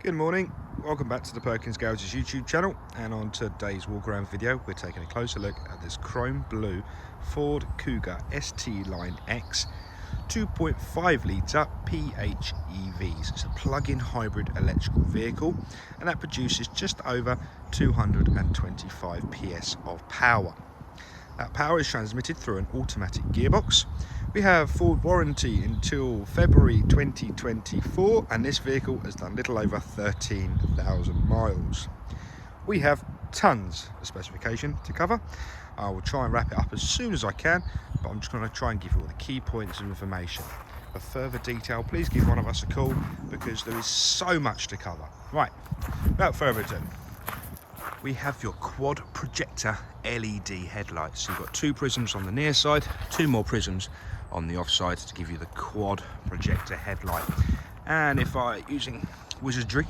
Good morning, welcome back to the Perkins Garage's YouTube channel, and on today's walk around video we're taking a closer look at this chrome blue Ford KUGA ST Line X 2.5 litre PHEVs. It's a plug-in hybrid electrical vehicle and that produces just over 225 PS of power. That power is transmitted through an automatic gearbox. We have Ford warranty until February 2024 and this vehicle has done little over 13,000 miles. We have tons of specification to cover. I will try and wrap it up as soon as I can, but I'm just going to try and give you all the key points of information. For further detail, please give one of us a call because there is so much to cover. Right, without further ado, we have your quad projector LED headlights. So you've got two prisms on the near side, two more prisms on the off side to give you the quad projector headlight. And if I, using wizardry,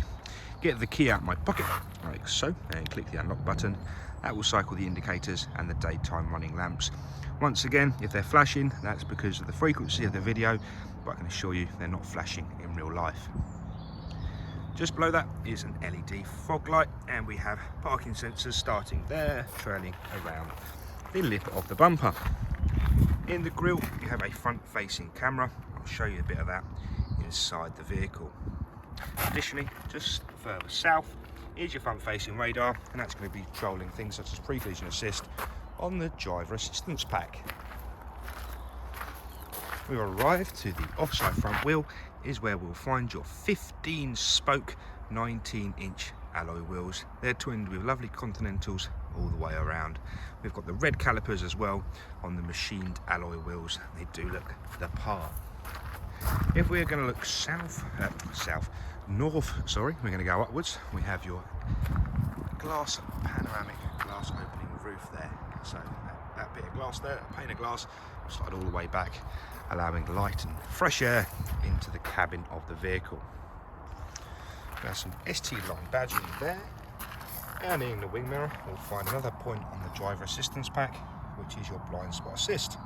get the key out of my pocket like so and click the unlock button, that will cycle the indicators and the daytime running lamps. Once again, if they're flashing, that's because of the frequency of the video, but I can assure you they're not flashing in real life. Just below that is an LED fog light, and we have parking sensors starting there, trailing around the lip of the bumper. In the grille, you have a front-facing camera. I'll show you a bit of that inside the vehicle. Additionally, just further south is your front-facing radar, and that's going to be controlling things such as pre-collision assist on the driver assistance pack. We've arrived to the offside front wheel, is where we'll find your 15-spoke 19-inch alloy wheels. They're twinned with lovely Continentals all the way around. We've got the red calipers as well on the machined alloy wheels. They do look the part. If we're going to look north, we're going to go upwards. We have your glass, panoramic glass opening roof there. So that bit of glass there, that pane of glass, will slide all the way back, allowing light and fresh air into the cabin of the vehicle. There's some ST Line badging there, and in the wing mirror we'll find another point on the driver assistance pack, which is your blind spot assist.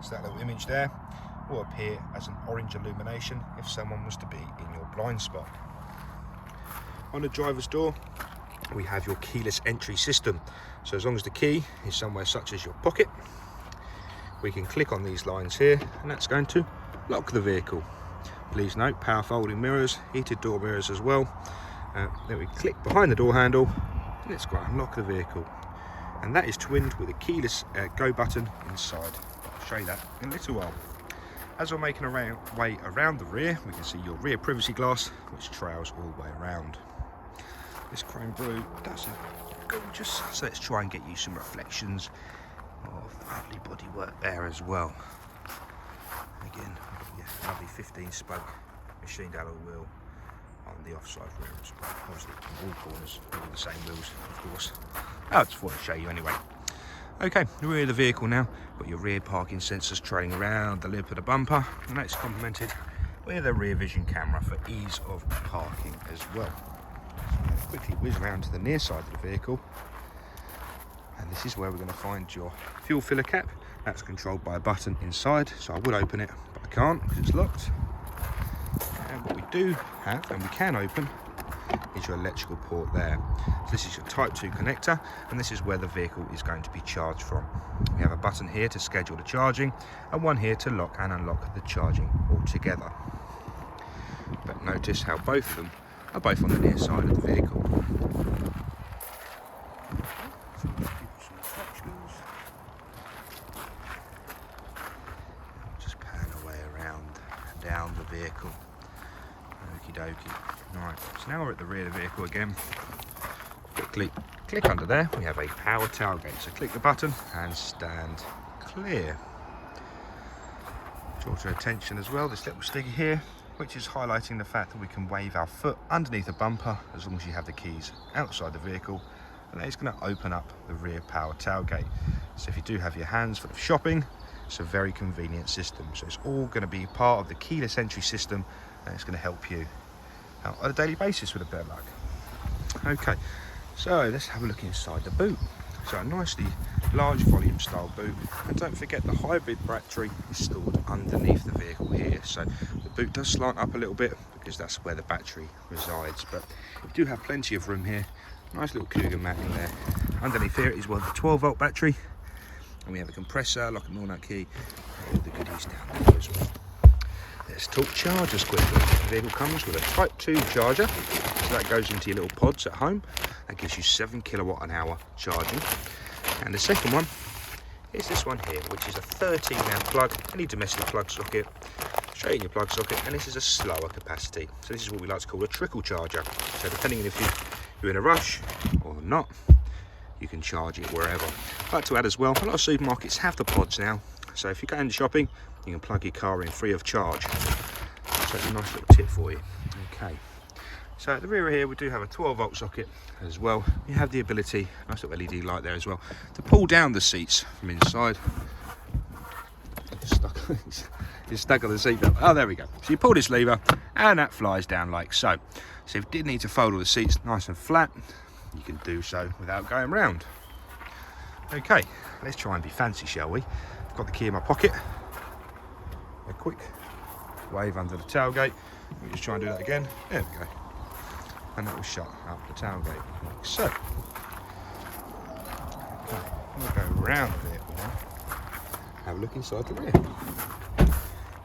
So that little image there will appear as an orange illumination if someone was to be in your blind spot. On the driver's door we have your keyless entry system, so as long as the key is somewhere such as your pocket, we can click on these lines here and that's going to lock the vehicle. Please note, power folding mirrors, heated door mirrors as well. Then we click behind the door handle and it's going to unlock the vehicle, and that is twinned with a keyless go button inside. I'll show you that in a little while. As we're making our way around the rear, we can see your rear privacy glass which trails all the way around. This chrome blue does look gorgeous, so let's try and get you some reflections of lovely bodywork there as well. Again, yeah, lovely 15-spoke machined alloy wheel on the offside rear as well. Obviously, all corners, all the same wheels, of course. I just thought I'd show you anyway. Okay, the rear of the vehicle now. Got your rear parking sensors trailing around the lip of the bumper, and that's complemented with a rear vision camera for ease of parking as well. So quickly whiz around to the near side of the vehicle. And this is where we're going to find your fuel filler cap. That's controlled by a button inside, so I would open it, but I can't because it's locked. And what we do have, and we can open, is your electrical port there. So this is your Type 2 connector, and this is where the vehicle is going to be charged from. We have a button here to schedule the charging, and one here to lock and unlock the charging altogether. But notice how both of them are both on the near side of the vehicle. Just pan away around down the vehicle. Okie dokie. Alright, so now we're at the rear of the vehicle again. Quickly click under there, we have a power tailgate. So click the button and stand clear. Draw to attention as well this little sticker here, which is highlighting the fact that we can wave our foot underneath the bumper as long as you have the keys outside the vehicle, and that is going to open up the rear power tailgate. So if you do have your hands full of shopping, it's a very convenient system. So it's all going to be part of the keyless entry system, and it's going to help you out on a daily basis with a bit of luck. Okay, so let's have a look inside the boot. So a nicely large volume style boot, and don't forget the hybrid battery is stored underneath the vehicle here. So the boot does slant up a little bit because that's where the battery resides, but you do have plenty of room here. Nice little KUGA mat in there. Underneath here is, well, the 12-volt battery, and we have a compressor, lock and all-nut key, and all the goodies down there as well. Let's talk chargers quickly. The vehicle comes with a Type 2 charger, so that goes into your little pods at home. That gives you 7 kWh charging. And the second one is this one here, which is a 13 amp plug, any domestic plug socket, straight in your plug socket, and this is a slower capacity. So this is what we like to call a trickle charger. So depending on if you're in a rush or not, you can charge it wherever. I'd like to add as well, a lot of supermarkets have the pods now. So if you go into shopping, you can plug your car in free of charge. So it's a nice little tip for you. Okay. So at the rear here, we do have a 12-volt socket as well. You have the ability, nice little LED light there as well, to pull down the seats from inside. You're stuck on the seat belt. Oh, there we go. So you pull this lever and that flies down like so. So if you did need to fold all the seats nice and flat, you can do so without going round. Okay, let's try and be fancy, shall we? I've got the key in my pocket. A quick wave under the tailgate. Let me just try and do that again. There we go. And that will shut up the tailgate like so. Okay, I'm going to go around the vehicle now. Have a look inside the rear.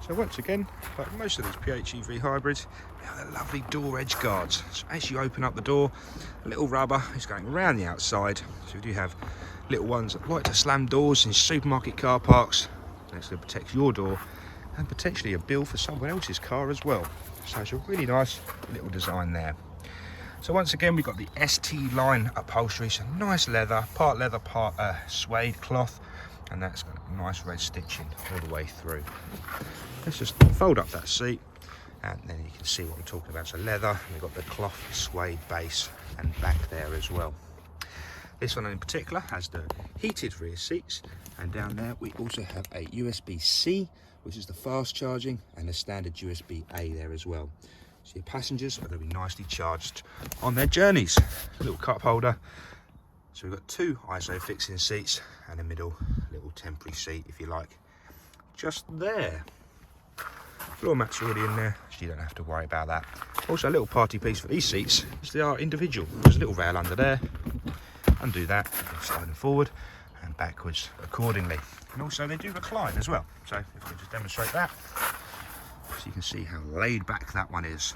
So once again, like most of these PHEV hybrids, they have their lovely door edge guards. So as you open up the door, a little rubber is going around the outside. So we do have little ones that like to slam doors in supermarket car parks. That's going to protect your door and potentially a bill for someone else's car as well. So it's a really nice little design there. So once again, we've got the ST line upholstery, so nice leather, part suede cloth, and that's got nice red stitching all the way through. Let's just fold up that seat, and then you can see what I'm talking about. So leather, and we've got the cloth suede base and back there as well. This one in particular has the heated rear seats, and down there we also have a USB-C, which is the fast charging, and a standard USB-A there as well. So your passengers are going to be nicely charged on their journeys. A little cup holder. So we've got two ISO fixing seats and a middle little temporary seat, if you like, just there. Floor mats already in there, so you don't have to worry about that. Also a little party piece for these seats is they are individual. There's a little rail under there. Undo that, slide them forward and backwards accordingly. And also they do recline as well. So if I can just demonstrate that, so you can see how laid back that one is.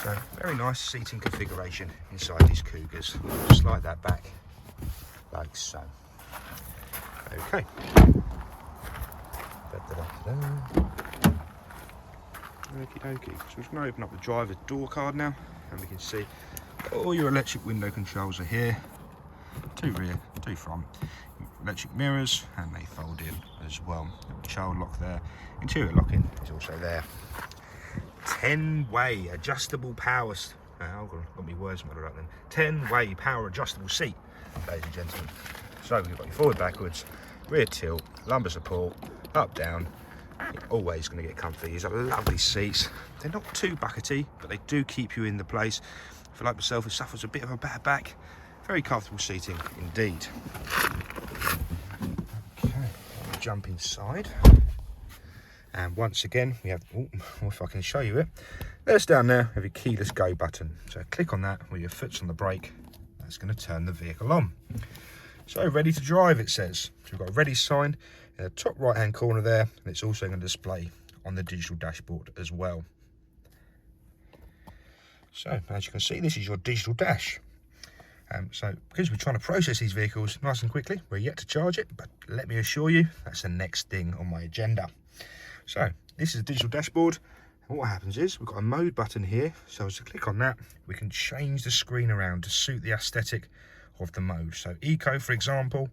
So very nice seating configuration inside these Cougars. Just slide that back like so. Okay. Okie dokie. So we're just going to open up the driver's door card now, and we can see all your electric window controls are here. Two rear, two front. Electric mirrors, and they fold in as well. Child lock there. Interior locking is also there. 10-way adjustable power. I've got my words muddled up then. 10-way power adjustable seat, ladies and gentlemen. So you've got your forward, backwards, rear tilt, lumbar support, up, down. You're always going to get comfy. These are lovely seats. They're not too buckety, but they do keep you in the place. If you like myself, it suffers a bit of a bad back. Very comfortable seating indeed. Okay, jump inside. And once again, we have, if I can show you it, there's down there, we have a keyless go button. So click on that with your foot's on the brake. That's going to turn the vehicle on. So ready to drive, it says. So we've got a ready sign in the top right hand corner there, and it's also going to display on the digital dashboard as well. So as you can see, this is your digital dash. So because we're trying to process these vehicles nice and quickly, we're yet to charge it, but let me assure you, that's the next thing on my agenda. So this is a digital dashboard, and what happens is we've got a mode button here. So as to click on that, we can change the screen around to suit the aesthetic of the mode. So eco, for example,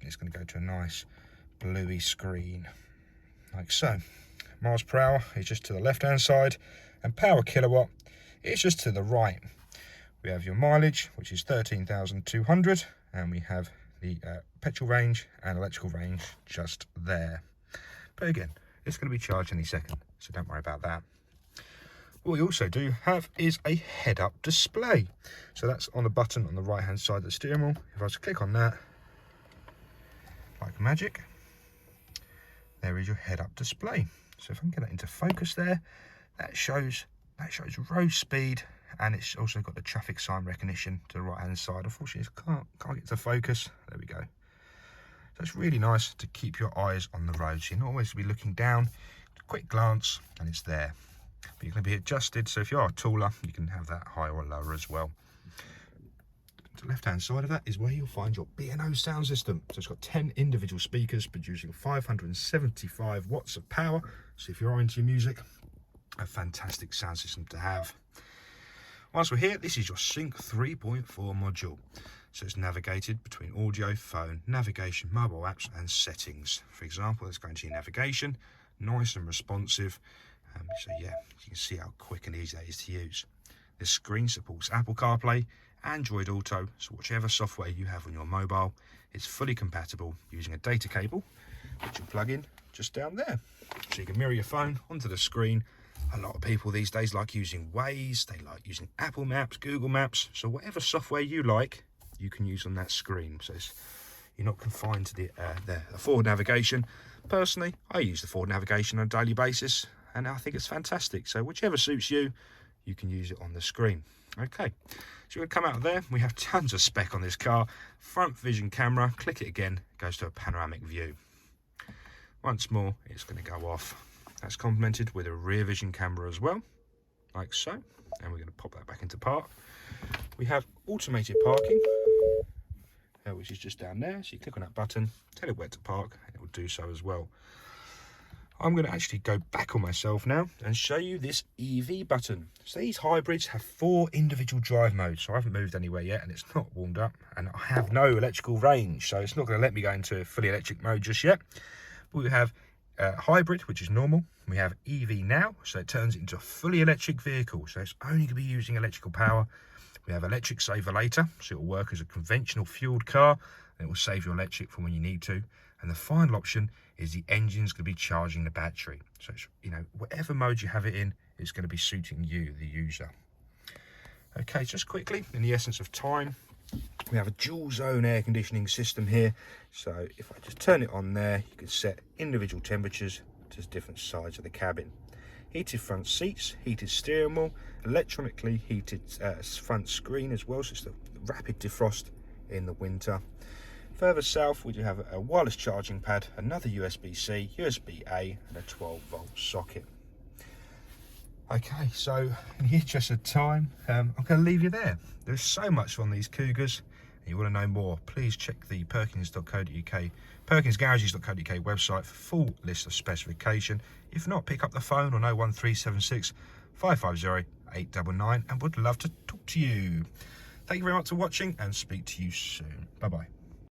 it's going to go to a nice bluey screen like so. Miles per hour is just to the left hand side, and power kilowatt is just to the right. We have your mileage, which is 13,200, and we have the petrol range and electrical range just there. But again, it's going to be charged any second, so don't worry about that. What we also do have is a head-up display. So that's on the button on the right-hand side of the steering wheel. If I was to click on that, like magic, there is your head-up display. So if I can get that into focus there, that shows road speed, and it's also got the traffic sign recognition to the right hand side. Unfortunately, it can't get to focus. There we go. So it's really nice to keep your eyes on the road. So you're not always be looking down, a quick glance, and it's there. But you're going to be adjusted, so if you are taller, you can have that higher or lower as well. The left hand side of that is where you'll find your B&O sound system. So it's got 10 individual speakers producing 575 watts of power. So if you're into your music, a fantastic sound system to have. Once we're here, this is your Sync 3.4 module. So it's navigated between audio, phone, navigation, mobile apps and settings. For example, let's go into your navigation, nice and responsive. So yeah, you can see how quick and easy that is to use. This screen supports Apple CarPlay, Android Auto, so whichever software you have on your mobile, it's fully compatible using a data cable, which you'll plug in just down there. So you can mirror your phone onto the screen. A lot of people these days like using Waze, they like using Apple Maps, Google Maps, so whatever software you like, you can use on that screen. So you're not confined to the forward navigation. Personally, I use the forward navigation on a daily basis, and I think it's fantastic. So whichever suits you, you can use it on the screen. Okay, so we're going to come out of there. We have tons of spec on this car. Front vision camera, click it again, it goes to a panoramic view. Once more, it's going to go off. That's complemented with a rear vision camera as well, like so. And we're going to pop that back into park. We have automated parking, which is just down there. So you click on that button, tell it where to park, and it will do so as well. I'm going to actually go back on myself now and show you this EV button. So these hybrids have 4 individual drive modes. So I haven't moved anywhere yet, and it's not warmed up, and I have no electrical range. So it's not going to let me go into fully electric mode just yet. But we have hybrid, which is normal. We have EV now, so it turns it into a fully electric vehicle. So it's only going to be using electrical power. We have electric saver later, so it will work as a conventional fueled car, and it will save your electric for when you need to. And the final option is the engine's going to be charging the battery. So it's, whatever mode you have it in, it's going to be suiting you, the user. Okay, just quickly, in the essence of time, we have a dual zone air conditioning system here. So if I just turn it on there, you can set individual temperatures to different sides of the cabin. Heated front seats, heated steering wheel, electronically heated front screen as well, so it's the rapid defrost in the winter. Further south, we do have a wireless charging pad, another USB-C, USB-A, and a 12-volt socket. Okay, so in the interest of time, I'm going to leave you there. There's so much on these Cougars, and you want to know more, please check the perkins.co.uk, perkinsgarages.co.uk website for full list of specification. If not, pick up the phone on 01376 550 899, and would love to talk to you. Thank you very much for watching, and speak to you soon. Bye-bye.